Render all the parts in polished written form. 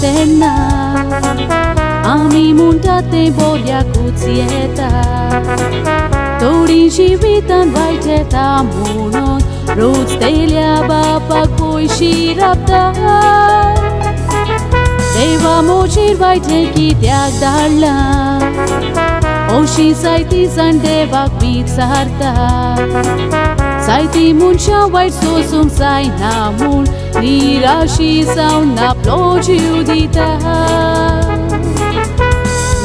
eterna. Ami muntate boria kuțieta Torin și vitan vai teta munon Rut stelia bapak poi și rapta Deva mochir vai te kitiak darla Oshi saiti sandeva kvitsarta Saiti muncha vai sosum sai namun Nira și sau na plociudita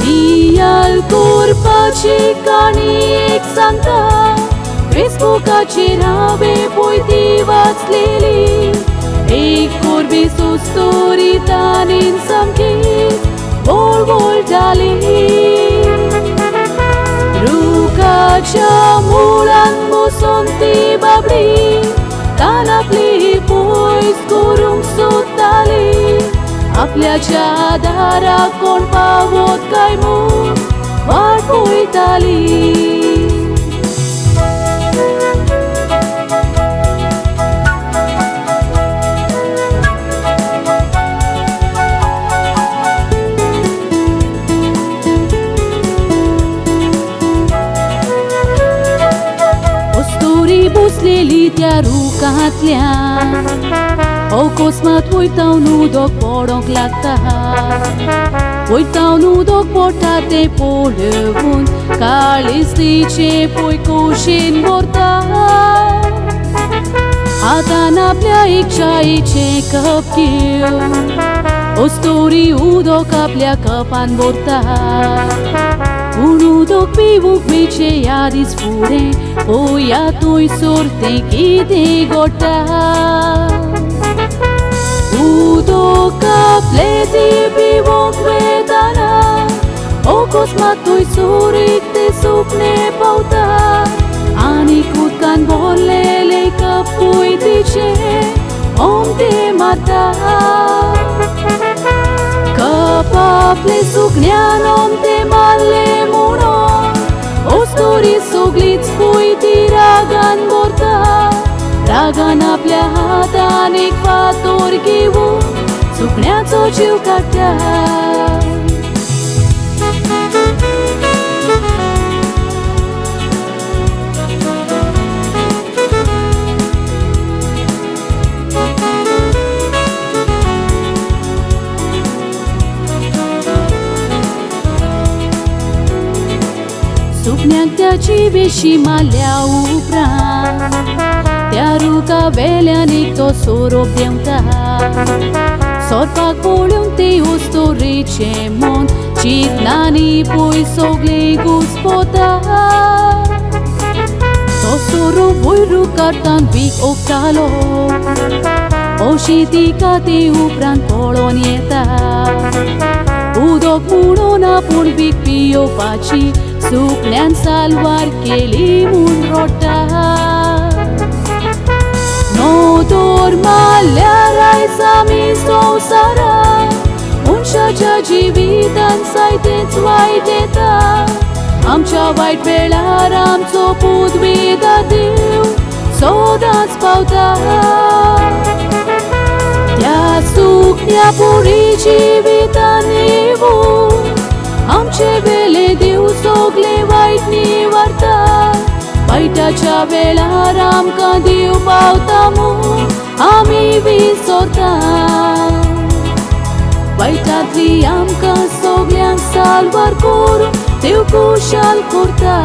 Ni al corpa cicani exanta Facebooka cerave poitivats lili Ei corbi su story tanin samkis Vol dali Ruka chamulan musonti babli Tanapli pois kurum sutali आपल्या दारा कोण पावत काय मूळ वाट पळयताली Osturi busलेली त्या रुखांतल्या अकस्मात वयतावन उदक पडोंक लागता वयतावन उदक पडटा तें पळोवन काळीज तिचे पळय कुशीन भरता हातान आपल्या इच्छायेचें कप घेवन अस्तोरी उदक आपल्या कपान भरता पूण उदक पिवूंक मेळचे यादीच फुडें पळया थंयसर तें कितें घडटा Udok आपले पिवूंक वेदना अकस्मात थंयसर एकटें सुकणें पावता आनीक उदकान भरलेलें कप पळय तिचें ओमतें मारता कप आपले सुकण्यान ओमतें मारलें म्हणून अस्तोरी सगळीच पळय ती रागान भरता रागान आपल्या हातान एक फातर घेवन सुकण्याचो जीव काडटा सुकण्याक त्याची वेशी मारल्या उपरांत त्या रुखा वेल्यान एक तो सोरोप देंवता सोरपाक पळोवन ते अस्तोरेचें मन चिंतनांनी पळय सगळें घुस्पोता तो सोरोप वयर काडटान वीक ओंकतालो अशी तिका ते उपरांत पळोवन येता उदक म्हणून आपूण वीक पियोवपाची सुकण्यान सालवार केली म्हूण रडटा नोदोर मारल्यार आयज आमी संवसारांत मनशाच्या जिवितान जायतेंच वायट येता आमच्या वायट वेळार आमचो पुदवेदा देव सदांच पावता त्या सुकण्या पुरी जिवितान येवून आमचे वेले देव सगळे वायट निवारता वायटाच्या वेळार आमकां देव पावता म्हूण आमी विसरता वायटांतली आमकां सगळ्यांक सालवार करून देव खुशाल करता